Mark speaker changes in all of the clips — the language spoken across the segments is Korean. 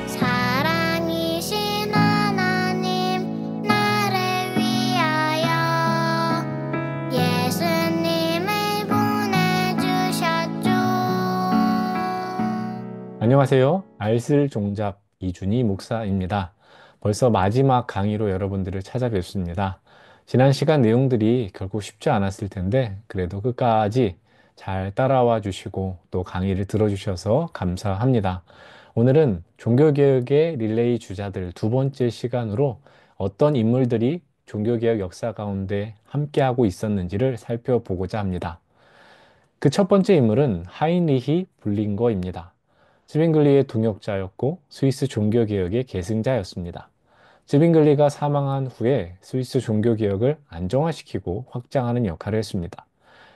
Speaker 1: 사랑이신 하나님 나를 위하여 예수님을 보내주셨죠.
Speaker 2: 안녕하세요. 알쓸 종잡 이준희 목사입니다. 벌써 마지막 강의로 여러분들을 찾아뵙습니다. 지난 시간 내용들이 결코 쉽지 않았을 텐데 그래도 끝까지 잘 따라와 주시고 또 강의를 들어주셔서 감사합니다. 오늘은 종교개혁의 릴레이 주자들 두 번째 시간으로 어떤 인물들이 종교개혁 역사 가운데 함께하고 있었는지를 살펴보고자 합니다. 그 첫 번째 인물은 하인리히 블링거입니다. 츠빙글리의 동역자였고 스위스 종교개혁의 계승자였습니다. 츠빙글리가 사망한 후에 스위스 종교개혁을 안정화시키고 확장하는 역할을 했습니다.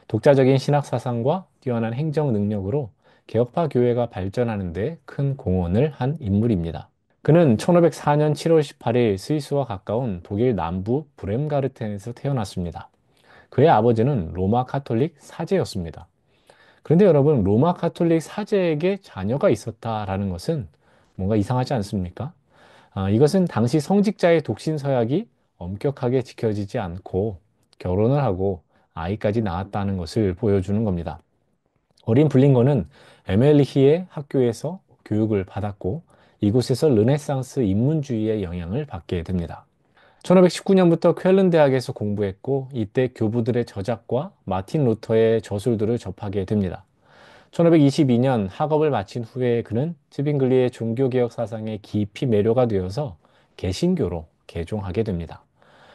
Speaker 2: 독자적인 신학 사상과 뛰어난 행정 능력으로 개혁파 교회가 발전하는 데 큰 공헌을 한 인물입니다. 그는 1504년 7월 18일 스위스와 가까운 독일 남부 브렘가르텐에서 태어났습니다. 그의 아버지는 로마 카톨릭 사제였습니다. 그런데 여러분, 로마 카톨릭 사제에게 자녀가 있었다라는 것은 뭔가 이상하지 않습니까? 이것은 당시 성직자의 독신 서약이 엄격하게 지켜지지 않고 결혼을 하고 아이까지 낳았다는 것을 보여주는 겁니다. 어린 블링거는 에멜리히의 학교에서 교육을 받았고 이곳에서 르네상스 인문주의의 영향을 받게 됩니다. 1519년부터 쾰른 대학에서 공부했고 이때 교부들의 저작과 마틴 루터의 저술들을 접하게 됩니다. 1522년 학업을 마친 후에 그는 츠빙글리의 종교개혁 사상에 깊이 매료가 되어서 개신교로 개종하게 됩니다.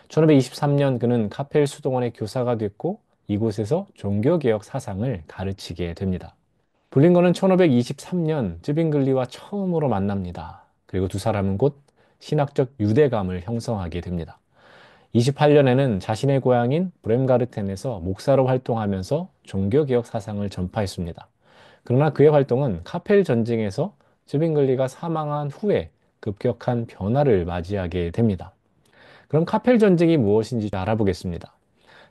Speaker 2: 1523년 그는 카펠 수동원의 교사가 됐고 이곳에서 종교개혁 사상을 가르치게 됩니다. 블링거는 1523년 츠빙글리와 처음으로 만납니다. 그리고 두 사람은 곧 신학적 유대감을 형성하게 됩니다. 28년에는 자신의 고향인 브렘가르텐에서 목사로 활동하면서 종교개혁 사상을 전파했습니다. 그러나 그의 활동은 카펠 전쟁에서 츠빙글리가 사망한 후에 급격한 변화를 맞이하게 됩니다. 그럼 카펠 전쟁이 무엇인지 알아보겠습니다.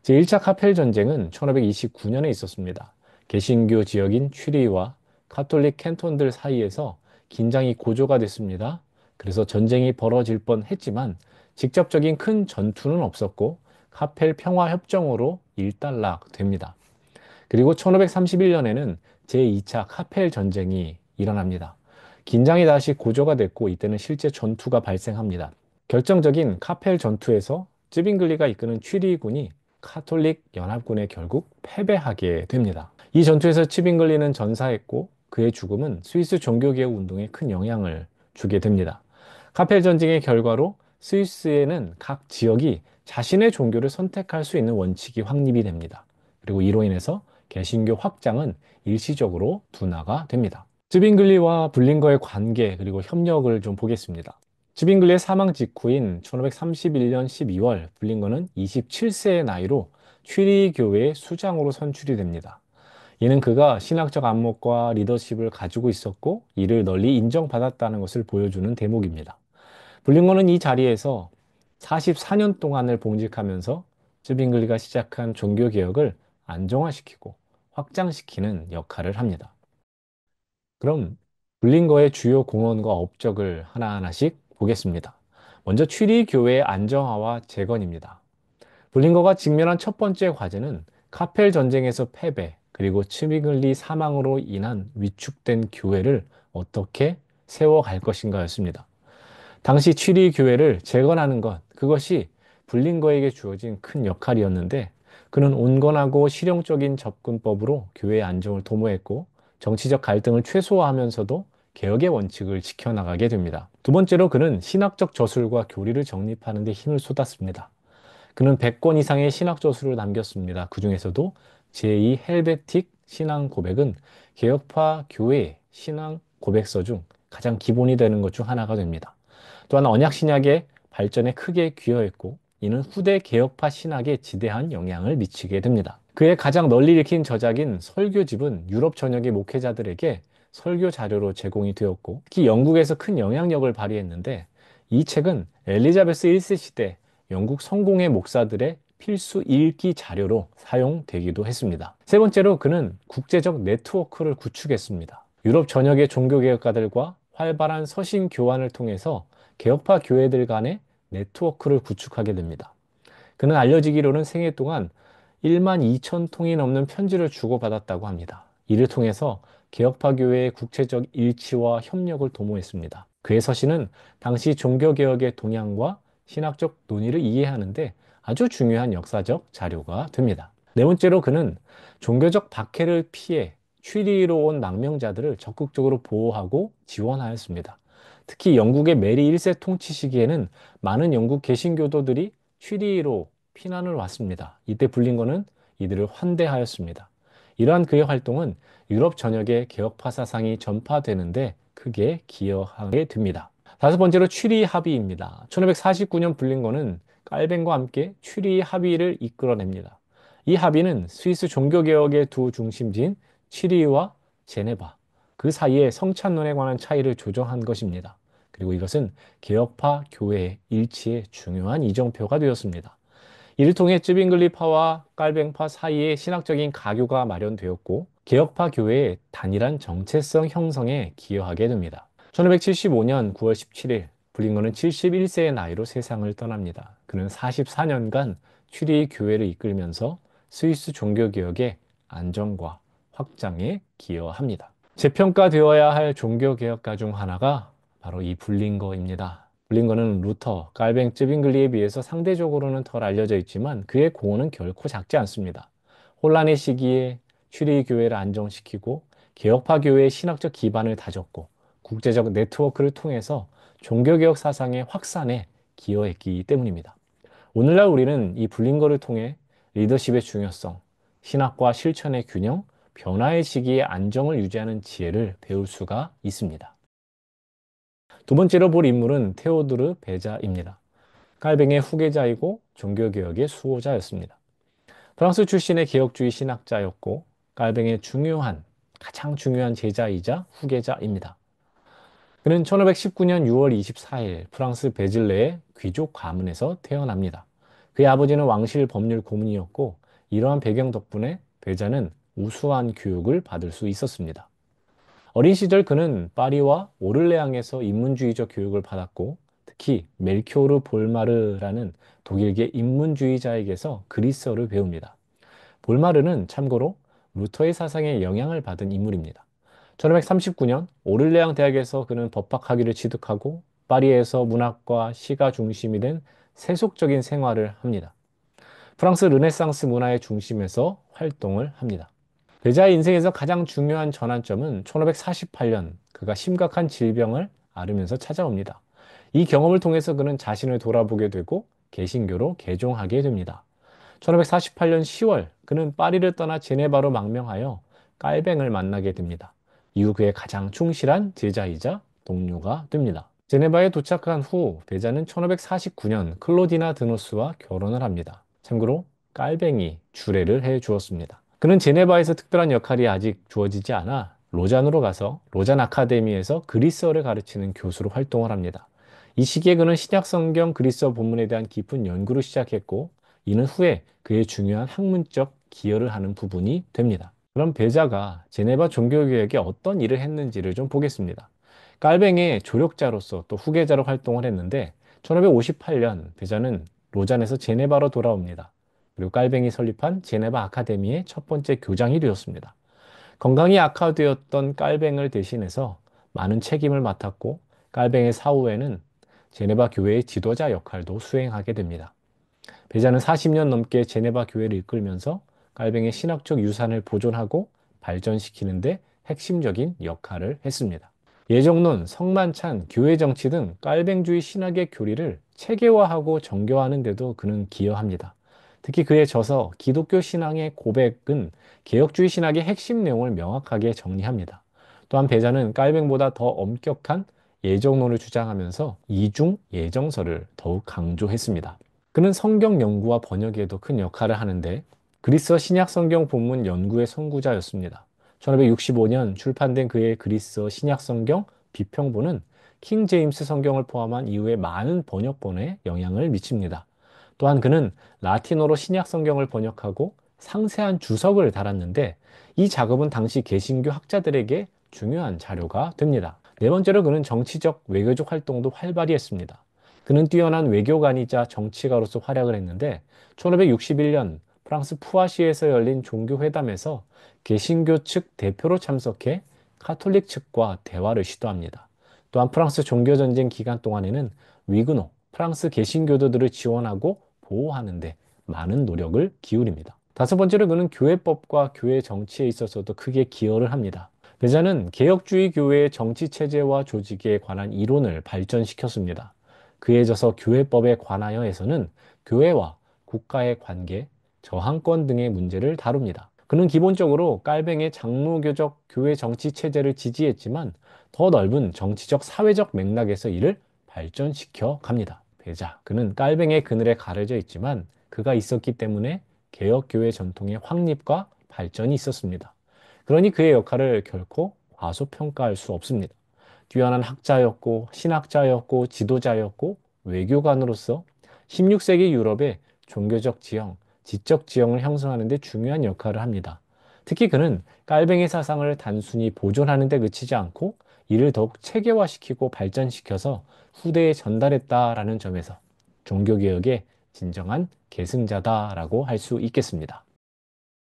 Speaker 2: 제1차 카펠 전쟁은 1529년에 있었습니다. 개신교 지역인 취리와 카톨릭 캔톤들 사이에서 긴장이 고조가 됐습니다. 그래서 전쟁이 벌어질 뻔했지만 직접적인 큰 전투는 없었고 카펠 평화협정으로 일단락됩니다. 그리고 1531년에는 제2차 카펠 전쟁이 일어납니다. 긴장이 다시 고조가 됐고 이때는 실제 전투가 발생합니다. 결정적인 카펠 전투에서 쯔빙글리가 이끄는 취리군이 카톨릭 연합군에 결국 패배하게 됩니다. 이 전투에서 츠빙글리는 전사했고 그의 죽음은 스위스 종교개혁 운동에 큰 영향을 주게 됩니다. 카펠 전쟁의 결과로 스위스에는 각 지역이 자신의 종교를 선택할 수 있는 원칙이 확립이 됩니다. 그리고 이로 인해서 개신교 확장은 일시적으로 둔화가 됩니다. 츠빙글리와 블링거의 관계 그리고 협력을 좀 보겠습니다. 츠빙글리의 사망 직후인 1531년 12월 블링거는 27세의 나이로 취리 교회의 수장으로 선출이 됩니다. 이는 그가 신학적 안목과 리더십을 가지고 있었고 이를 널리 인정받았다는 것을 보여주는 대목입니다. 블링거는 이 자리에서 44년 동안을 봉직하면서 츠빙글리가 시작한 종교개혁을 안정화시키고 확장시키는 역할을 합니다. 그럼 블링거의 주요 공헌과 업적을 하나하나씩 보겠습니다. 먼저 취리 교회의 안정화와 재건입니다. 블링거가 직면한 첫 번째 과제는 카펠 전쟁에서 패배, 그리고 츠빙글리 사망으로 인한 위축된 교회를 어떻게 세워갈 것인가였습니다. 당시 취리 교회를 재건하는 것, 그것이 블링거에게 주어진 큰 역할이었는데 그는 온건하고 실용적인 접근법으로 교회의 안정을 도모했고 정치적 갈등을 최소화하면서도 개혁의 원칙을 지켜나가게 됩니다. 두 번째로 그는 신학적 저술과 교리를 정립하는 데 힘을 쏟았습니다. 그는 100권 이상의 신학 저술을 남겼습니다. 그 중에서도 제2 헬베틱 신앙 고백은 개혁파 교회의 신앙 고백서 중 가장 기본이 되는 것 중 하나가 됩니다. 또한 언약 신약의 발전에 크게 기여했고 이는 후대 개혁파 신학에 지대한 영향을 미치게 됩니다. 그의 가장 널리 읽힌 저작인 설교집은 유럽 전역의 목회자들에게 설교 자료로 제공이 되었고 특히 영국에서 큰 영향력을 발휘했는데 이 책은 엘리자베스 1세 시대 영국 성공회 목사들의 필수 읽기 자료로 사용되기도 했습니다. 세 번째로 그는 국제적 네트워크를 구축했습니다. 유럽 전역의 종교개혁가들과 활발한 서신 교환을 통해서 개혁파 교회들 간의 네트워크를 구축하게 됩니다. 그는 알려지기로는 생애 동안 1만 2천 통이 넘는 편지를 주고받았다고 합니다. 이를 통해서 개혁파 교회의 국제적 일치와 협력을 도모했습니다. 그의 서신은 당시 종교개혁의 동향과 신학적 논의를 이해하는데 아주 중요한 역사적 자료가 됩니다. 네 번째로 그는 종교적 박해를 피해 취리로 온 망명자들을 적극적으로 보호하고 지원하였습니다. 특히 영국의 메리 1세 통치 시기에는 많은 영국 개신교도들이 취리로 피난을 왔습니다. 이때 블링건은 이들을 환대하였습니다. 이러한 그의 활동은 유럽 전역의 개혁파 사상이 전파되는데 크게 기여하게 됩니다. 다섯 번째로 취리 합의입니다. 1549년 블링건은 깔벤과 함께 취리 합의를 이끌어냅니다. 이 합의는 스위스 종교개혁의 두 중심지인 취리히와 제네바, 그 사이에 성찬론에 관한 차이를 조정한 것입니다. 그리고 이것은 개혁파 교회의 일치의 중요한 이정표가 되었습니다. 이를 통해 쯔빙글리파와 깔뱅파 사이에 신학적인 가교가 마련되었고 개혁파 교회의 단일한 정체성 형성에 기여하게 됩니다. 1575년 9월 17일 블링건은 71세의 나이로 세상을 떠납니다. 그는 44년간 추리 교회를 이끌면서 스위스 종교개혁의 안정과 확장에 기여합니다. 재평가되어야 할 종교개혁가 중 하나가 바로 이 블링거입니다. 블링거는 루터, 깔뱅, 쯔빙글리에 비해서 상대적으로는 덜 알려져 있지만 그의 공헌은 결코 작지 않습니다. 혼란의 시기에 추리 교회를 안정시키고 개혁파 교회의 신학적 기반을 다졌고 국제적 네트워크를 통해서 종교개혁 사상의 확산에 기여했기 때문입니다. 오늘날 우리는 이 블링거를 통해 리더십의 중요성, 신학과 실천의 균형, 변화의 시기에 안정을 유지하는 지혜를 배울 수가 있습니다. 두 번째로 볼 인물은 테오도르 베자입니다. 깔뱅의 후계자이고 종교개혁의 수호자였습니다. 프랑스 출신의 개혁주의 신학자였고 깔뱅의 가장 중요한 제자이자 후계자입니다. 그는 1519년 6월 24일 프랑스 베즐레의 귀족 가문에서 태어납니다. 그의 아버지는 왕실 법률 고문이었고 이러한 배경 덕분에 베자는 우수한 교육을 받을 수 있었습니다. 어린 시절 그는 파리와 오를레앙에서 인문주의적 교육을 받았고 특히 멜키오르 볼마르라는 독일계 인문주의자에게서 그리스어를 배웁니다. 볼마르는 참고로 루터의 사상에 영향을 받은 인물입니다. 1539년 오를레앙 대학에서 그는 법학학위를 취득하고 파리에서 문학과 시가 중심이 된 세속적인 생활을 합니다. 프랑스 르네상스 문화의 중심에서 활동을 합니다. 베자의 인생에서 가장 중요한 전환점은 1548년 그가 심각한 질병을 앓으면서 찾아옵니다. 이 경험을 통해서 그는 자신을 돌아보게 되고 개신교로 개종하게 됩니다. 1548년 10월 그는 파리를 떠나 제네바로 망명하여 깔뱅을 만나게 됩니다. 이후 그의 가장 충실한 제자이자 동료가 됩니다. 제네바에 도착한 후 베자는 1549년 클로디나 드노스와 결혼을 합니다. 참고로 깔뱅이 주례를 해 주었습니다. 그는 제네바에서 특별한 역할이 아직 주어지지 않아 로잔으로 가서 로잔 아카데미에서 그리스어를 가르치는 교수로 활동을 합니다. 이 시기에 그는 신약성경 그리스어 본문에 대한 깊은 연구를 시작했고 이는 후에 그의 중요한 학문적 기여를 하는 부분이 됩니다. 그럼 베자가 제네바 종교개혁에 어떤 일을 했는지를 좀 보겠습니다. 깔뱅의 조력자로서 또 후계자로 활동을 했는데 1558년 베자는 로잔에서 제네바로 돌아옵니다. 그리고 깔뱅이 설립한 제네바 아카데미의 첫 번째 교장이 되었습니다. 건강이 악화되었던 깔뱅을 대신해서 많은 책임을 맡았고 깔뱅의 사후에는 제네바 교회의 지도자 역할도 수행하게 됩니다. 베자는 40년 넘게 제네바 교회를 이끌면서 깔뱅의 신학적 유산을 보존하고 발전시키는데 핵심적인 역할을 했습니다. 예정론, 성만찬, 교회 정치 등 깔뱅주의 신학의 교리를 체계화하고 정교화하는 데도 그는 기여합니다. 특히 그의 저서 기독교 신앙의 고백은 개혁주의 신학의 핵심 내용을 명확하게 정리합니다. 또한 베자는 깔뱅보다 더 엄격한 예정론을 주장하면서 이중 예정설을 더욱 강조했습니다. 그는 성경 연구와 번역에도 큰 역할을 하는데 그리스어 신약 성경 본문 연구의 선구자였습니다. 1565년 출판된 그의 그리스어 신약 성경 비평본은 킹 제임스 성경을 포함한 이후의 많은 번역본에 영향을 미칩니다. 또한 그는 라틴어로 신약 성경을 번역하고 상세한 주석을 달았는데 이 작업은 당시 개신교 학자들에게 중요한 자료가 됩니다. 네 번째로 그는 정치적, 외교적 활동도 활발히 했습니다. 그는 뛰어난 외교관이자 정치가로서 활약을 했는데 1561년 프랑스 푸아시에서 열린 종교회담에서 개신교 측 대표로 참석해 카톨릭 측과 대화를 시도합니다. 또한 프랑스 종교전쟁 기간 동안에는 위그노, 프랑스 개신교도들을 지원하고 보호하는 데 많은 노력을 기울입니다. 다섯 번째로 그는 교회법과 교회 정치에 있어서도 크게 기여를 합니다. 베자는 개혁주의 교회의 정치 체제와 조직에 관한 이론을 발전시켰습니다. 그에 져서 교회법에 관하여에서는 교회와 국가의 관계, 저항권 등의 문제를 다룹니다. 그는 기본적으로 깔뱅의 장로교적 교회 정치 체제를 지지했지만 더 넓은 정치적 사회적 맥락에서 이를 발전시켜 갑니다. 베자, 그는 깔뱅의 그늘에 가려져 있지만 그가 있었기 때문에 개혁교회 전통의 확립과 발전이 있었습니다. 그러니 그의 역할을 결코 과소평가할 수 없습니다. 뛰어난 학자였고 신학자였고 지도자였고 외교관으로서 16세기 유럽의 종교적 지형, 지적 지형을 형성하는 데 중요한 역할을 합니다. 특히 그는 깔뱅의 사상을 단순히 보존하는 데 그치지 않고 이를 더욱 체계화시키고 발전시켜서 후대에 전달했다라는 점에서 종교개혁의 진정한 계승자다라고 할 수 있겠습니다.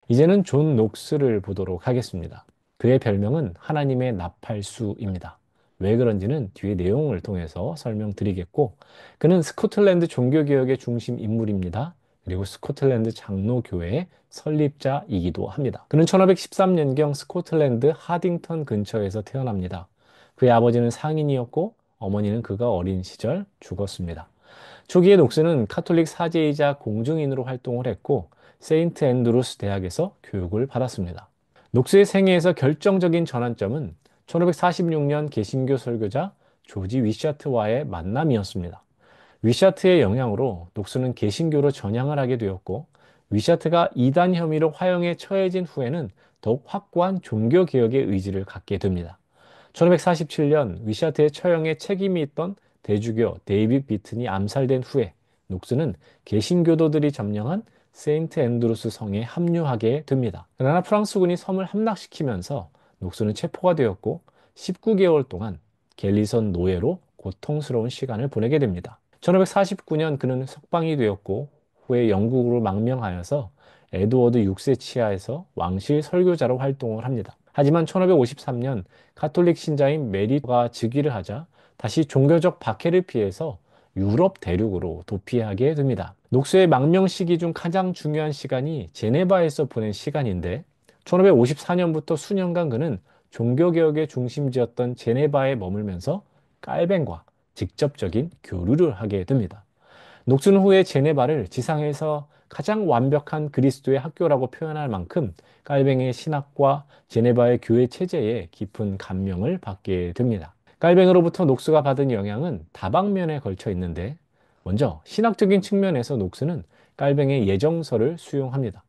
Speaker 2: 이제는 존 녹스를 보도록 하겠습니다. 그의 별명은 하나님의 나팔수입니다. 왜 그런지는 뒤에 내용을 통해서 설명드리겠고, 그는 스코틀랜드 종교개혁의 중심 인물입니다. 그리고 스코틀랜드 장로교회의 설립자이기도 합니다. 그는 1513년경 스코틀랜드 하딩턴 근처에서 태어납니다. 그의 아버지는 상인이었고, 어머니는 그가 어린 시절 죽었습니다. 초기에 녹스는 카톨릭 사제이자 공증인으로 활동을 했고 세인트 앤드루스 대학에서 교육을 받았습니다. 녹스의 생애에서 결정적인 전환점은 1546년 개신교 설교자 조지 위샤트와의 만남이었습니다. 위샤트의 영향으로 녹스는 개신교로 전향을 하게 되었고 위샤트가 이단 혐의로 화형에 처해진 후에는 더욱 확고한 종교개혁의 의지를 갖게 됩니다. 1547년 위샤트의 처형에 책임이 있던 대주교 데이빗 비튼이 암살된 후에 녹스는 개신교도들이 점령한 세인트 앤드루스 성에 합류하게 됩니다. 그러나 프랑스군이 섬을 함락시키면서 녹스는 체포가 되었고 19개월 동안 갤리선 노예로 고통스러운 시간을 보내게 됩니다. 1549년 그는 석방이 되었고 후에 영국으로 망명하여서 에드워드 6세 치하에서 왕실 설교자로 활동을 합니다. 하지만 1553년 카톨릭 신자인 메리가 즉위를 하자 다시 종교적 박해를 피해서 유럽 대륙으로 도피하게 됩니다. 녹스의 망명 시기 중 가장 중요한 시간이 제네바에서 보낸 시간인데 1554년부터 수년간 그는 종교개혁의 중심지였던 제네바에 머물면서 깔뱅과 직접적인 교류를 하게 됩니다. 녹슨 후에 제네바를 지상에서 가장 완벽한 그리스도의 학교라고 표현할 만큼 깔뱅의 신학과 제네바의 교회 체제에 깊은 감명을 받게 됩니다. 깔뱅으로부터 녹스가 받은 영향은 다방면에 걸쳐 있는데 먼저 신학적인 측면에서 녹스는 깔뱅의 예정서를 수용합니다.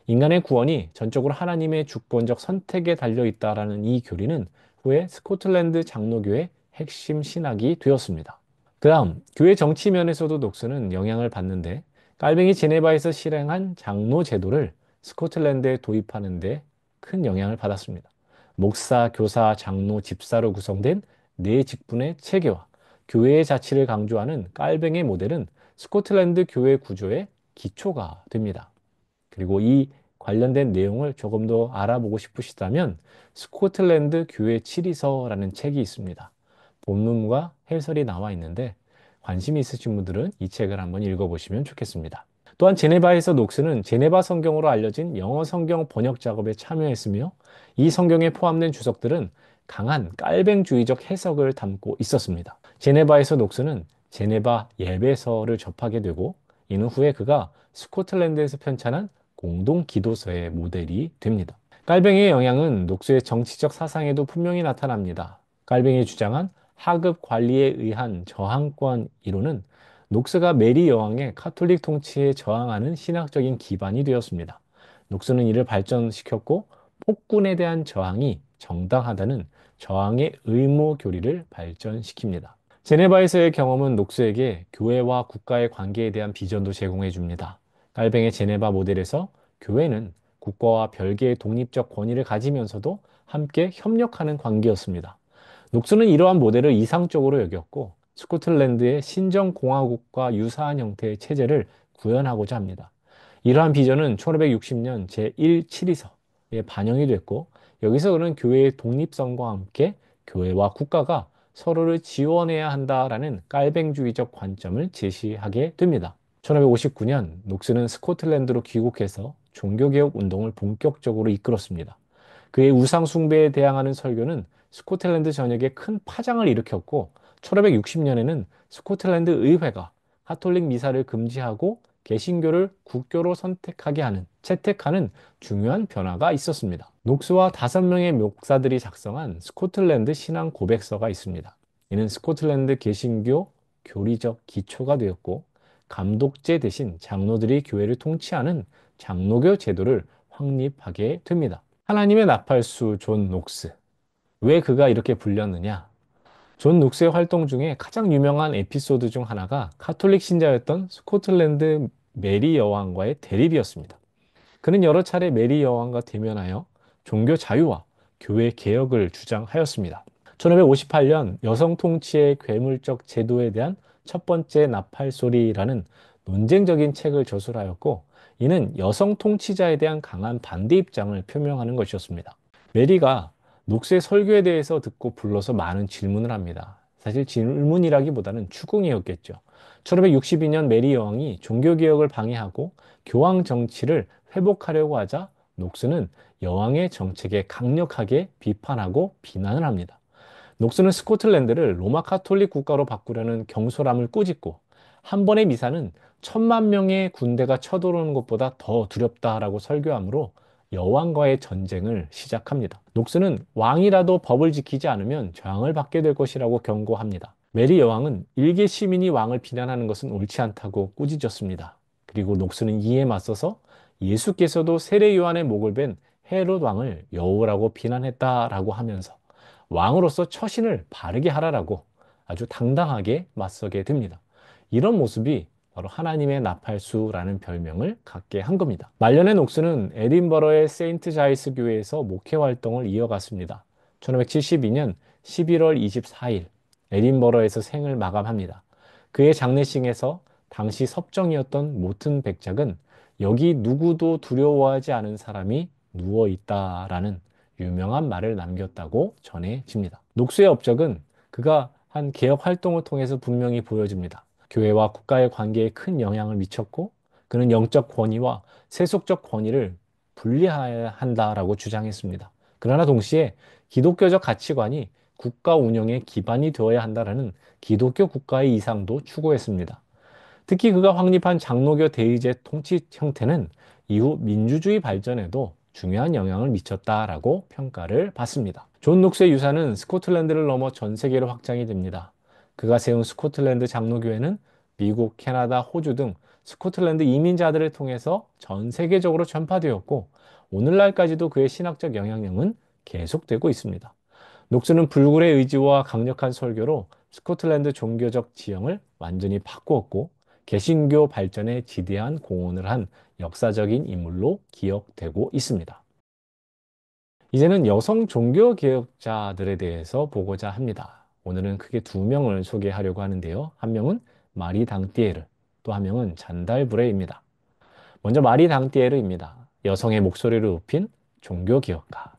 Speaker 2: 인간의 구원이 전적으로 하나님의 주권적 선택에 달려 있다라는 이 교리는 후에 스코틀랜드 장로교의 핵심 신학이 되었습니다. 그 다음 교회 정치 면에서도 녹스는 영향을 받는데 깔뱅이 제네바에서 실행한 장로 제도를 스코틀랜드에 도입하는 데 큰 영향을 받았습니다. 목사, 교사, 장로, 집사로 구성된 네 직분의 체계와 교회의 자치를 강조하는 깔뱅의 모델은 스코틀랜드 교회 구조의 기초가 됩니다. 그리고 이 관련된 내용을 조금 더 알아보고 싶으시다면 스코틀랜드 교회 치리서라는 책이 있습니다. 본문과 해설이 나와 있는데 관심이 있으신 분들은 이 책을 한번 읽어보시면 좋겠습니다. 또한 제네바에서 녹스는 제네바 성경으로 알려진 영어 성경 번역 작업에 참여했으며 이 성경에 포함된 주석들은 강한 깔뱅주의적 해석을 담고 있었습니다. 제네바에서 녹스는 제네바 예배서를 접하게 되고 이는 후에 그가 스코틀랜드에서 편찬한 공동 기도서의 모델이 됩니다. 깔뱅의 영향은 녹스의 정치적 사상에도 분명히 나타납니다. 깔뱅이 주장한 하급 관리에 의한 저항권 이론은 녹스가 메리 여왕의 카톨릭 통치에 저항하는 신학적인 기반이 되었습니다. 녹스는 이를 발전시켰고 폭군에 대한 저항이 정당하다는 저항의 의무 교리를 발전시킵니다. 제네바에서의 경험은 녹스에게 교회와 국가의 관계에 대한 비전도 제공해 줍니다. 깔뱅의 제네바 모델에서 교회는 국가와 별개의 독립적 권위를 가지면서도 함께 협력하는 관계였습니다. 녹스는 이러한 모델을 이상적으로 여겼고 스코틀랜드의 신정공화국과 유사한 형태의 체제를 구현하고자 합니다. 이러한 비전은 1560년 제1치리서에 반영이 됐고 여기서 그는 교회의 독립성과 함께 교회와 국가가 서로를 지원해야 한다라는 깔뱅주의적 관점을 제시하게 됩니다. 1559년 녹스는 스코틀랜드로 귀국해서 종교개혁 운동을 본격적으로 이끌었습니다. 그의 우상 숭배에 대항하는 설교는 스코틀랜드 전역에 큰 파장을 일으켰고 1560년에는 스코틀랜드 의회가 가톨릭 미사를 금지하고 개신교를 국교로 선택하게 하는 채택하는 중요한 변화가 있었습니다. 녹스와 5명의 목사들이 작성한 스코틀랜드 신앙 고백서가 있습니다. 이는 스코틀랜드 개신교 교리적 기초가 되었고 감독제 대신 장로들이 교회를 통치하는 장로교 제도를 확립하게 됩니다. 하나님의 나팔수 존 녹스. 왜 그가 이렇게 불렸느냐? 존 녹스의 활동 중에 가장 유명한 에피소드 중 하나가 카톨릭 신자였던 스코틀랜드 메리 여왕과의 대립이었습니다. 그는 여러 차례 메리 여왕과 대면하여 종교 자유와 교회 개혁을 주장하였습니다. 1558년 여성 통치의 괴물적 제도에 대한 첫 번째 나팔소리라는 논쟁적인 책을 저술하였고 이는 여성 통치자에 대한 강한 반대 입장을 표명하는 것이었습니다. 메리가 녹스의 설교에 대해서 듣고 불러서 많은 질문을 합니다. 사실 질문이라기보다는 추궁이었겠죠. 1562년 메리 여왕이 종교개혁을 방해하고 교황 정치를 회복하려고 하자 녹스는 여왕의 정책에 강력하게 비판하고 비난을 합니다. 녹스는 스코틀랜드를 로마 카톨릭 국가로 바꾸려는 경솔함을 꾸짖고 한 번의 미사는 1000만 명의 군대가 쳐들어오는 것보다 더 두렵다라고 설교하므로 여왕과의 전쟁을 시작합니다. 녹스는 왕이라도 법을 지키지 않으면 저항을 받게 될 것이라고 경고합니다. 메리 여왕은 일개 시민이 왕을 비난하는 것은 옳지 않다고 꾸짖었습니다. 그리고 녹스는 이에 맞서서 예수께서도 세례 요한의 목을 벤 헤롯 왕을 여우라고 비난했다라고 하면서 왕으로서 처신을 바르게 하라라고 아주 당당하게 맞서게 됩니다. 이런 모습이 바로 하나님의 나팔수라는 별명을 갖게 한 겁니다. 말년의 녹스는 에딘버러의 세인트 자이스 교회에서 목회 활동을 이어갔습니다. 1572년 11월 24일 에딘버러에서 생을 마감합니다. 그의 장례식에서 당시 섭정이었던 모튼 백작은 여기 누구도 두려워하지 않은 사람이 누워 있다라는 유명한 말을 남겼다고 전해집니다. 녹수의 업적은 그가 한 개혁 활동을 통해서 분명히 보여집니다. 교회와 국가의 관계에 큰 영향을 미쳤고 그는 영적 권위와 세속적 권위를 분리해야 한다라고 주장했습니다. 그러나 동시에 기독교적 가치관이 국가 운영의 기반이 되어야 한다라는 기독교 국가의 이상도 추구했습니다. 특히 그가 확립한 장로교 대의제 통치 형태는 이후 민주주의 발전에도 중요한 영향을 미쳤다라고 평가를 받습니다. 존 녹스의 유산은 스코틀랜드를 넘어 전 세계로 확장이 됩니다. 그가 세운 스코틀랜드 장로교회는 미국, 캐나다, 호주 등 스코틀랜드 이민자들을 통해서 전 세계적으로 전파되었고 오늘날까지도 그의 신학적 영향력은 계속되고 있습니다. 녹스는 불굴의 의지와 강력한 설교로 스코틀랜드 종교적 지형을 완전히 바꾸었고 개신교 발전에 지대한 공헌을 한 역사적인 인물로 기억되고 있습니다. 이제는 여성 종교개혁자들에 대해서 보고자 합니다. 오늘은 크게 2명을 소개하려고 하는데요. 한 명은 마리 당띠에르, 또 한 명은 잔달 브레입니다. 먼저 마리 당띠에르입니다. 여성의 목소리를 높인 종교개혁가.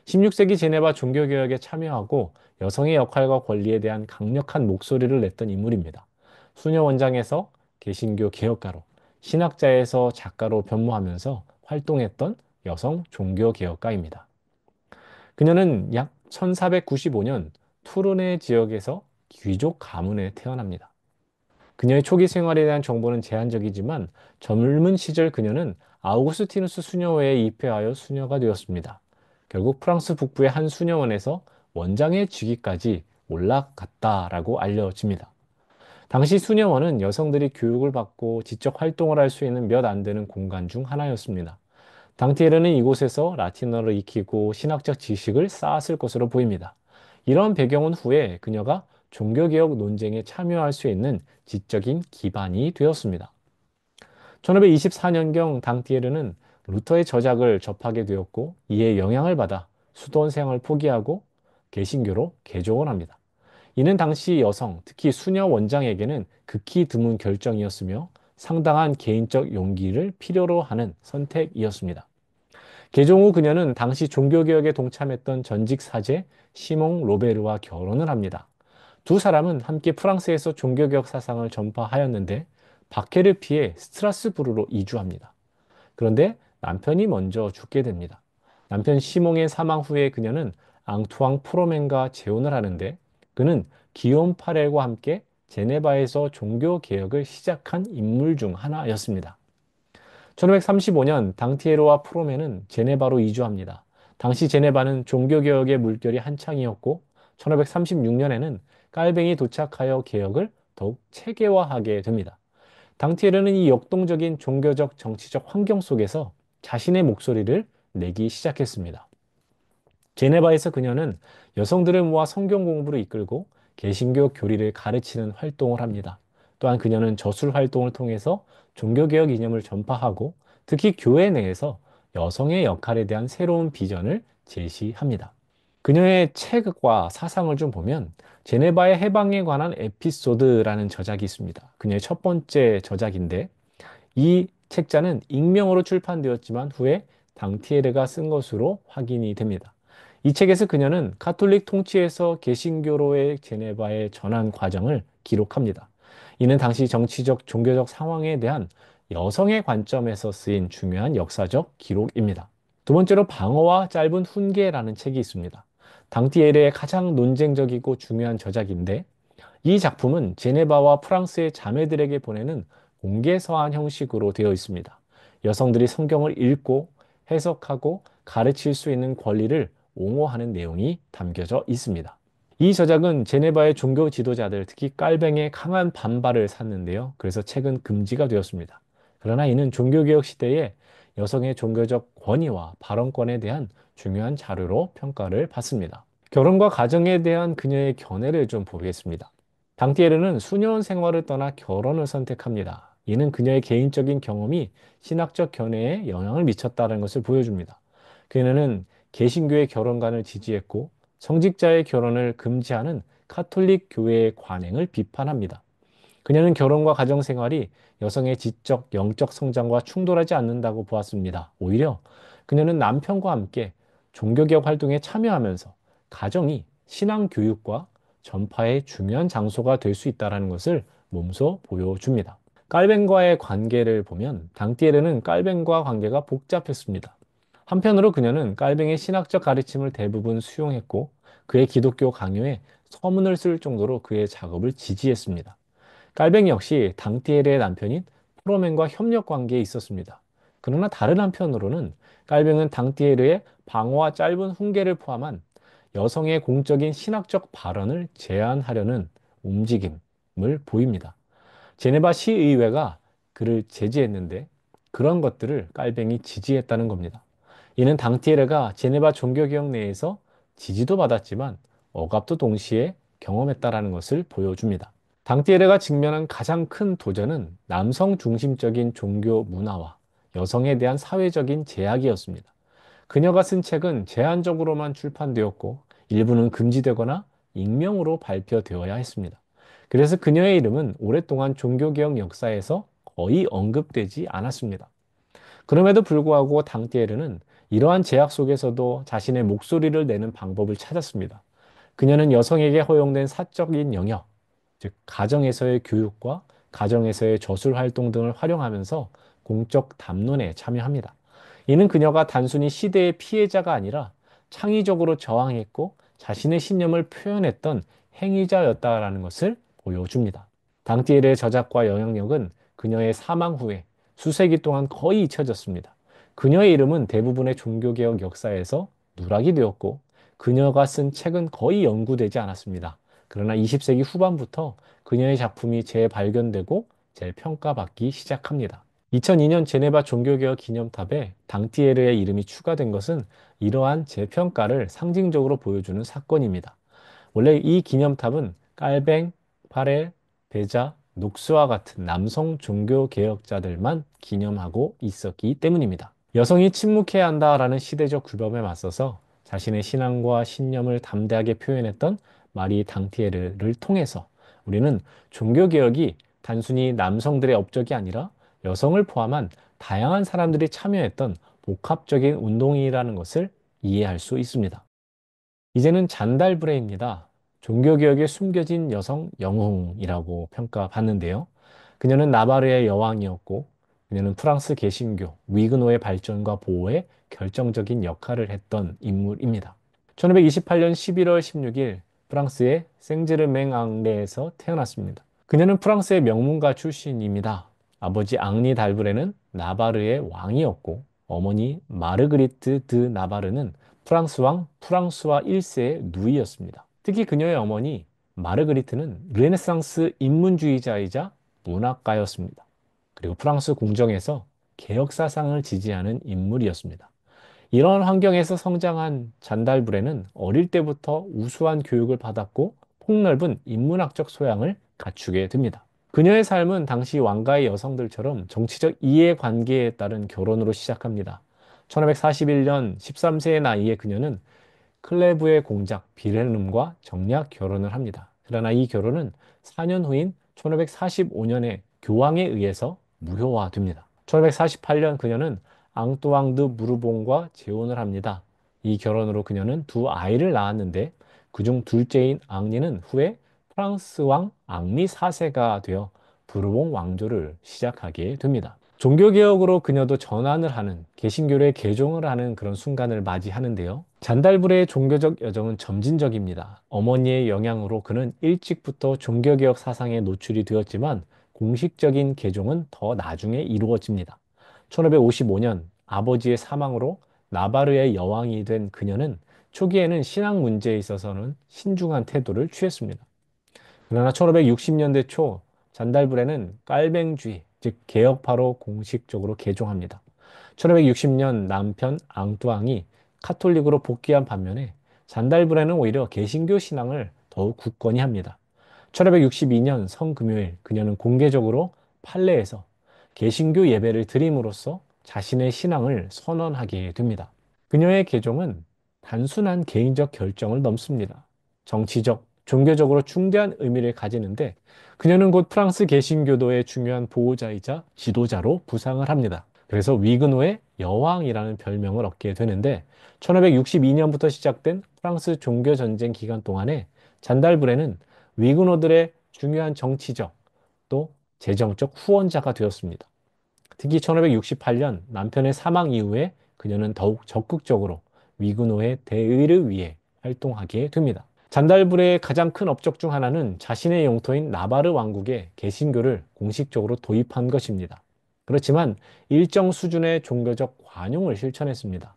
Speaker 2: 16세기 제네바 종교개혁에 참여하고 여성의 역할과 권리에 대한 강력한 목소리를 냈던 인물입니다. 수녀 원장에서 개신교 개혁가로, 신학자에서 작가로 변모하면서 활동했던 여성 종교개혁가입니다. 그녀는 약 1495년 투르네 지역에서 귀족 가문에 태어납니다. 그녀의 초기 생활에 대한 정보는 제한적이지만 젊은 시절 그녀는 아우구스티누스 수녀회에 입회하여 수녀가 되었습니다. 결국 프랑스 북부의 한 수녀원에서 원장의 직위까지 올라갔다라고 알려집니다. 당시 수녀원은 여성들이 교육을 받고 지적 활동을 할 수 있는 몇 안 되는 공간 중 하나였습니다. 당티에르는 이곳에서 라틴어를 익히고 신학적 지식을 쌓았을 것으로 보입니다. 이런 배경은 후에 그녀가 종교개혁 논쟁에 참여할 수 있는 지적인 기반이 되었습니다. 1524년경 당티에르는 루터의 저작을 접하게 되었고 이에 영향을 받아 수도원 생활을 포기하고 개신교로 개종을 합니다. 이는 당시 여성, 특히 수녀 원장에게는 극히 드문 결정이었으며 상당한 개인적 용기를 필요로 하는 선택이었습니다. 개종 후 그녀는 당시 종교개혁에 동참했던 전직 사제 시몽 로베르와 결혼을 합니다. 두 사람은 함께 프랑스에서 종교개혁 사상을 전파하였는데 박해를 피해 스트라스부르로 이주합니다. 그런데 남편이 먼저 죽게 됩니다. 남편 시몽의 사망 후에 그녀는 앙투앙 프로멘과 재혼을 하는데 그는 기욤 파렐과 함께 제네바에서 종교개혁을 시작한 인물 중 하나였습니다. 1535년 당티에르와 프로멘은 제네바로 이주합니다. 당시 제네바는 종교개혁의 물결이 한창이었고 1536년에는 깔뱅이 도착하여 개혁을 더욱 체계화하게 됩니다. 당티에르는 이 역동적인 종교적 정치적 환경 속에서 자신의 목소리를 내기 시작했습니다. 제네바에서 그녀는 여성들을 모아 성경 공부를 이끌고 개신교 교리를 가르치는 활동을 합니다. 또한 그녀는 저술 활동을 통해서 종교개혁 이념을 전파하고 특히 교회 내에서 여성의 역할에 대한 새로운 비전을 제시합니다. 그녀의 책과 사상을 좀 보면 제네바의 해방에 관한 에피소드라는 저작이 있습니다. 그녀의 첫 번째 저작인데 이 책자는 익명으로 출판되었지만 후에 당티에르가 쓴 것으로 확인이 됩니다. 이 책에서 그녀는 카톨릭 통치에서 개신교로의 제네바의 전환 과정을 기록합니다. 이는 당시 정치적, 종교적 상황에 대한 여성의 관점에서 쓰인 중요한 역사적 기록입니다. 두 번째로 방어와 짧은 훈계라는 책이 있습니다. 당티에르의 가장 논쟁적이고 중요한 저작인데 이 작품은 제네바와 프랑스의 자매들에게 보내는 공개 서한 형식으로 되어 있습니다. 여성들이 성경을 읽고 해석하고 가르칠 수 있는 권리를 옹호하는 내용이 담겨져 있습니다. 이 저작은 제네바의 종교 지도자들, 특히 깔뱅의 강한 반발을 샀는데요. 그래서 책은 금지가 되었습니다. 그러나 이는 종교개혁 시대에 여성의 종교적 권위와 발언권에 대한 중요한 자료로 평가를 받습니다. 결혼과 가정에 대한 그녀의 견해를 좀 보겠습니다. 당티에르는 수년 생활을 떠나 결혼을 선택합니다. 이는 그녀의 개인적인 경험이 신학적 견해에 영향을 미쳤다는 것을 보여줍니다. 그녀는 개신교의 결혼관을 지지했고 성직자의 결혼을 금지하는 카톨릭 교회의 관행을 비판합니다. 그녀는 결혼과 가정 생활이 여성의 지적, 영적 성장과 충돌하지 않는다고 보았습니다. 오히려 그녀는 남편과 함께 종교개혁 활동에 참여하면서 가정이 신앙 교육과 전파의 중요한 장소가 될 수 있다는 것을 몸소 보여줍니다. 깔뱅과의 관계를 보면 당티에르는 깔뱅과 관계가 복잡했습니다. 한편으로 그녀는 깔뱅의 신학적 가르침을 대부분 수용했고 그의 기독교 강요에 서문을 쓸 정도로 그의 작업을 지지했습니다. 깔뱅 역시 당티에르의 남편인 프로멘과 협력 관계에 있었습니다. 그러나 다른 한편으로는 깔뱅은 당티에르의 방어와 짧은 훈계를 포함한 여성의 공적인 신학적 발언을 제한하려는 움직임을 보입니다. 제네바 시의회가 그를 제지했는데 그런 것들을 깔뱅이 지지했다는 겁니다. 이는 당티에르가 제네바 종교개혁 내에서 지지도 받았지만 억압도 동시에 경험했다라는 것을 보여줍니다. 당티에르가 직면한 가장 큰 도전은 남성 중심적인 종교 문화와 여성에 대한 사회적인 제약이었습니다. 그녀가 쓴 책은 제한적으로만 출판되었고 일부는 금지되거나 익명으로 발표되어야 했습니다. 그래서 그녀의 이름은 오랫동안 종교개혁 역사에서 거의 언급되지 않았습니다. 그럼에도 불구하고 당티에르는 이러한 제약 속에서도 자신의 목소리를 내는 방법을 찾았습니다. 그녀는 여성에게 허용된 사적인 영역, 즉 가정에서의 교육과 가정에서의 저술 활동 등을 활용하면서 공적 담론에 참여합니다. 이는 그녀가 단순히 시대의 피해자가 아니라 창의적으로 저항했고 자신의 신념을 표현했던 행위자였다라는 것을 보여줍니다. 당티에르의 저작과 영향력은 그녀의 사망 후에 수세기 동안 거의 잊혀졌습니다. 그녀의 이름은 대부분의 종교개혁 역사에서 누락이 되었고 그녀가 쓴 책은 거의 연구되지 않았습니다. 그러나 20세기 후반부터 그녀의 작품이 재발견되고 재평가받기 시작합니다. 2002년 제네바 종교개혁 기념탑에 당티에르의 이름이 추가된 것은 이러한 재평가를 상징적으로 보여주는 사건입니다. 원래 이 기념탑은 깔뱅, 파렐, 베자, 녹스와 같은 남성 종교개혁자들만 기념하고 있었기 때문입니다. 여성이 침묵해야 한다라는 시대적 규범에 맞서서 자신의 신앙과 신념을 담대하게 표현했던 마리 당티에르를 통해서 우리는 종교개혁이 단순히 남성들의 업적이 아니라 여성을 포함한 다양한 사람들이 참여했던 복합적인 운동이라는 것을 이해할 수 있습니다. 이제는 잔달브레입니다. 종교개혁에 숨겨진 여성 영웅이라고 평가받는데요. 그녀는 나바르의 여왕이었고, 그녀는 프랑스 개신교, 위그노의 발전과 보호에 결정적인 역할을 했던 인물입니다. 1528년 11월 16일 프랑스의 생제르맹 앙레에서 태어났습니다. 그녀는 프랑스의 명문가 출신입니다. 아버지 앙리 달브레는 나바르의 왕이었고 어머니 마르그리트 드 나바르는 프랑스 왕 프랑스와 1세의 누이였습니다. 특히 그녀의 어머니 마르그리트는 르네상스 인문주의자이자 문학가였습니다. 그리고 프랑스 궁정에서 개혁 사상을 지지하는 인물이었습니다. 이런 환경에서 성장한 잔달브레는 어릴 때부터 우수한 교육을 받았고 폭넓은 인문학적 소양을 갖추게 됩니다. 그녀의 삶은 당시 왕가의 여성들처럼 정치적 이해관계에 따른 결혼으로 시작합니다. 1541년 13세의 나이에 그녀는 클레브의 공작 빌헬름과 정략 결혼을 합니다. 그러나 이 결혼은 4년 후인 1545년에 교황에 의해서 무효화됩니다. 1548년 그녀는 앙뚜앙 드 무르봉과 재혼을 합니다. 이 결혼으로 그녀는 두 아이를 낳았는데 그중 둘째인 앙리는 후에 프랑스 왕 앙리 4세가 되어 부르봉 왕조를 시작하게 됩니다. 종교개혁으로 그녀도 전환을 하는, 개신교의 개종을 하는 그런 순간을 맞이하는데요. 잔달브레의 종교적 여정은 점진적입니다. 어머니의 영향으로 그는 일찍부터 종교개혁 사상에 노출이 되었지만 공식적인 개종은 더 나중에 이루어집니다. 1555년 아버지의 사망으로 나바르의 여왕이 된 그녀는 초기에는 신앙 문제에 있어서는 신중한 태도를 취했습니다. 그러나 1560년대 초 잔달브레는 깔뱅주의, 즉 개혁파로 공식적으로 개종합니다. 1560년 남편 앙뚜앙이 카톨릭으로 복귀한 반면에 잔달브레는 오히려 개신교 신앙을 더욱 굳건히 합니다. 1562년 성금요일 그녀는 공개적으로 팔레에서 개신교 예배를 드림으로써 자신의 신앙을 선언하게 됩니다. 그녀의 개종은 단순한 개인적 결정을 넘습니다. 정치적, 종교적으로 중대한 의미를 가지는데 그녀는 곧 프랑스 개신교도의 중요한 보호자이자 지도자로 부상을 합니다. 그래서 위그노의 여왕이라는 별명을 얻게 되는데 1562년부터 시작된 프랑스 종교전쟁 기간 동안에 잔달브레는 위그노들의 중요한 정치적 또 재정적 후원자가 되었습니다. 특히 1568년 남편의 사망 이후에 그녀는 더욱 적극적으로 위그노의 대의를 위해 활동하게 됩니다. 잔달브레의 가장 큰 업적 중 하나는 자신의 영토인 나바르 왕국에 개신교를 공식적으로 도입한 것입니다. 그렇지만 일정 수준의 종교적 관용을 실천했습니다.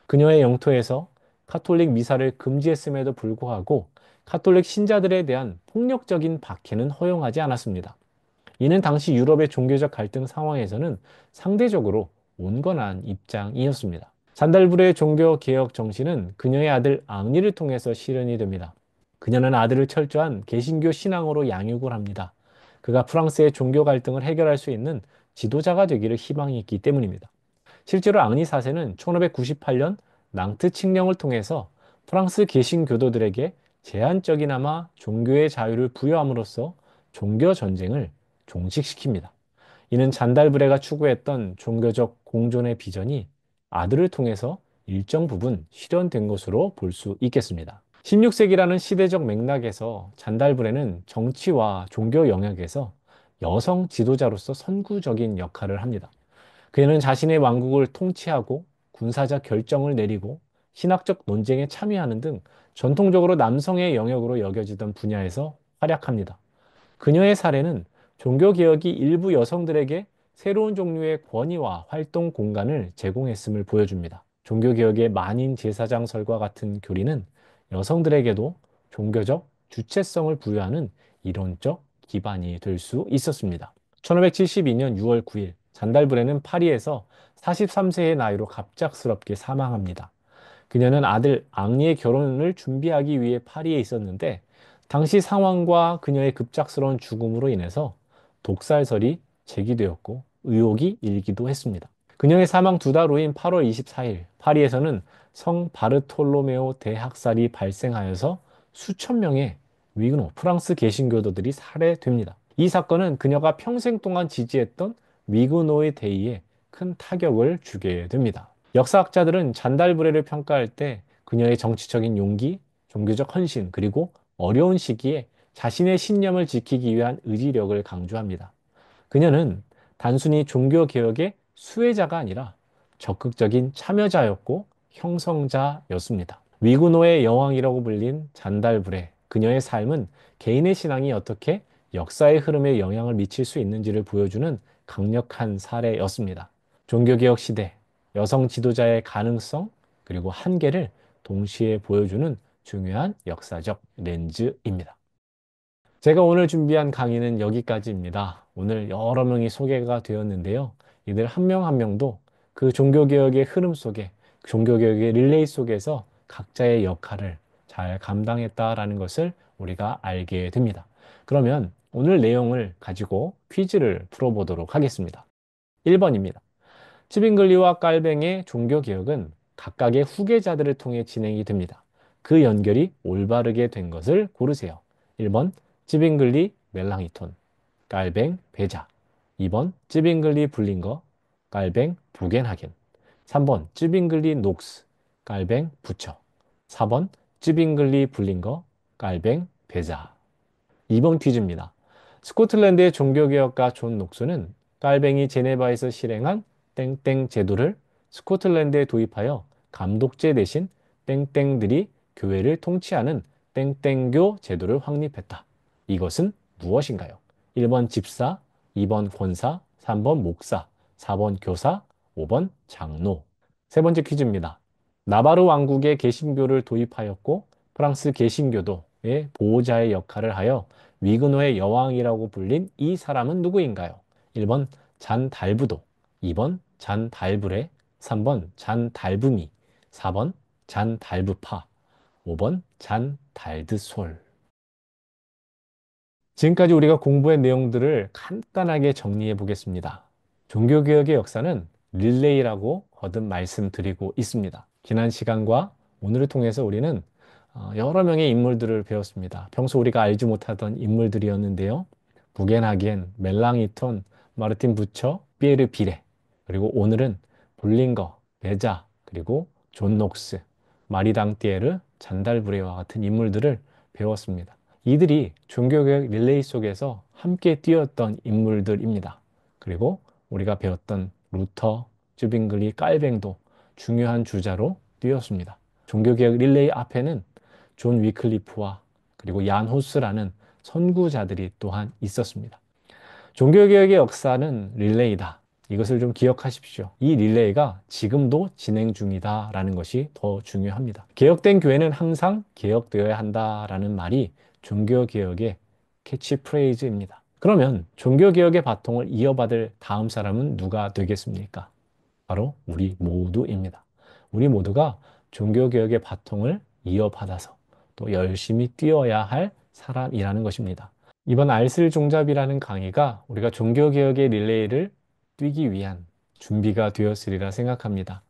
Speaker 2: 그녀의 영토에서 카톨릭 미사를 금지했음에도 불구하고 카톨릭 신자들에 대한 폭력적인 박해는 허용하지 않았습니다. 이는 당시 유럽의 종교적 갈등 상황에서는 상대적으로 온건한 입장이었습니다. 잔달브레의 종교 개혁 정신은 그녀의 아들 앙리를 통해서 실현이 됩니다. 그녀는 아들을 철저한 개신교 신앙으로 양육을 합니다. 그가 프랑스의 종교 갈등을 해결할 수 있는 지도자가 되기를 희망했기 때문입니다. 실제로 앙리 4세는 1598년 낭트 칙령을 통해서 프랑스 개신교도들에게 제한적이나마 종교의 자유를 부여함으로써 종교 전쟁을 종식시킵니다. 이는 잔달브레가 추구했던 종교적 공존의 비전이 아들을 통해서 일정 부분 실현된 것으로 볼 수 있겠습니다. 16세기라는 시대적 맥락에서 잔달브레는 정치와 종교 영역에서 여성 지도자로서 선구적인 역할을 합니다. 그녀는 자신의 왕국을 통치하고 군사적 결정을 내리고 신학적 논쟁에 참여하는 등 전통적으로 남성의 영역으로 여겨지던 분야에서 활약합니다. 그녀의 사례는 종교개혁이 일부 여성들에게 새로운 종류의 권위와 활동 공간을 제공했음을 보여줍니다. 종교개혁의 만인 제사장설과 같은 교리는 여성들에게도 종교적 주체성을 부여하는 이론적 기반이 될 수 있었습니다. 1572년 6월 9일 잔달브레는 파리에서 43세의 나이로 갑작스럽게 사망합니다. 그녀는 아들 앙리의 결혼을 준비하기 위해 파리에 있었는데 당시 상황과 그녀의 급작스러운 죽음으로 인해서 독살설이 제기되었고 의혹이 일기도 했습니다. 그녀의 사망 2달 후인 8월 24일, 파리에서는 성 바르톨로메오 대학살이 발생하여서 수천 명의 위그노 프랑스 개신교도들이 살해됩니다. 이 사건은 그녀가 평생 동안 지지했던 위그노의 대의에 큰 타격을 주게 됩니다. 역사학자들은 잔달브레를 평가할 때 그녀의 정치적인 용기, 종교적 헌신, 그리고 어려운 시기에 자신의 신념을 지키기 위한 의지력을 강조합니다. 그녀는 단순히 종교개혁의 수혜자가 아니라 적극적인 참여자였고 형성자였습니다. 위구노의 여왕이라고 불린 잔달브레, 그녀의 삶은 개인의 신앙이 어떻게 역사의 흐름에 영향을 미칠 수 있는지를 보여주는 강력한 사례였습니다. 종교개혁 시대, 여성 지도자의 가능성, 그리고 한계를 동시에 보여주는 중요한 역사적 렌즈입니다. 제가 오늘 준비한 강의는 여기까지입니다. 오늘 여러 명이 소개가 되었는데요. 이들 한 명 한 명도 그 종교개혁의 흐름 속에, 종교개혁의 릴레이 속에서 각자의 역할을 잘 감당했다라는 것을 우리가 알게 됩니다. 그러면 오늘 내용을 가지고 퀴즈를 풀어보도록 하겠습니다. 1번입니다. 츠빙글리와 깔뱅의 종교개혁은 각각의 후계자들을 통해 진행이 됩니다. 그 연결이 올바르게 된 것을 고르세요. 1번 츠빙글리 멜랑이톤, 깔뱅 베자. 2번 츠빙글리 불링거, 깔뱅 부겐하겐. 3번 츠빙글리 녹스, 깔뱅 부처. 4번 츠빙글리 불링거, 깔뱅 베자. 2번 퀴즈입니다. 스코틀랜드의 종교개혁가 존 녹스는 깔뱅이 제네바에서 실행한 땡땡 제도를 스코틀랜드에 도입하여 감독제 대신 땡땡들이 교회를 통치하는 땡땡교 제도를 확립했다. 이것은 무엇인가요? 1번 집사, 2번 권사, 3번 목사, 4번 교사, 5번 장로. 세 번째 퀴즈입니다. 나바르 왕국의 개신교를 도입하였고 프랑스 개신교도의 보호자의 역할을 하여 위그노의 여왕이라고 불린 이 사람은 누구인가요? 1번 잔 달부도, 2번 잔 달브레, 3번 잔 달브미, 4번 잔 달브파, 5번 잔 달드솔. 지금까지 우리가 공부한 내용들을 간단하게 정리해 보겠습니다. 종교개혁의 역사는 릴레이라고 거듭 말씀드리고 있습니다. 지난 시간과 오늘을 통해서 우리는 여러 명의 인물들을 배웠습니다. 평소 우리가 알지 못하던 인물들이었는데요. 부겐하겐, 멜랑이톤, 마르틴 부처, 피에르 비레, 그리고 오늘은 볼링거, 베자, 그리고 존 녹스, 마리 당띠에르, 잔달브레와 같은 인물들을 배웠습니다. 이들이 종교개혁 릴레이 속에서 함께 뛰었던 인물들입니다. 그리고 우리가 배웠던 루터, 쯔빙글리, 깔뱅도 중요한 주자로 뛰었습니다. 종교개혁 릴레이 앞에는 존 위클리프와 그리고 얀 호스라는 선구자들이 또한 있었습니다. 종교개혁의 역사는 릴레이다. 이것을 좀 기억하십시오. 이 릴레이가 지금도 진행 중이다라는 것이 더 중요합니다. 개혁된 교회는 항상 개혁되어야 한다라는 말이 종교개혁의 캐치프레이즈입니다. 그러면 종교개혁의 바통을 이어받을 다음 사람은 누가 되겠습니까? 바로 우리 모두입니다. 우리 모두가 종교개혁의 바통을 이어받아서 또 열심히 뛰어야 할 사람이라는 것입니다. 이번 알쓸종잡이라는 강의가 우리가 종교개혁의 릴레이를 뛰기 위한 준비가 되었으리라 생각합니다.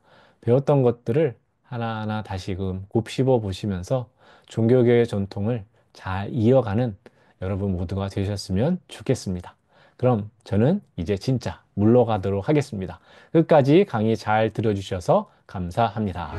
Speaker 2: 배웠던 것들을 하나하나 다시금 곱씹어 보시면서 종교개혁의 전통을 잘 이어가는 여러분 모두가 되셨으면 좋겠습니다. 그럼 저는 이제 진짜 물러가도록 하겠습니다. 끝까지 강의 잘 들어주셔서 감사합니다.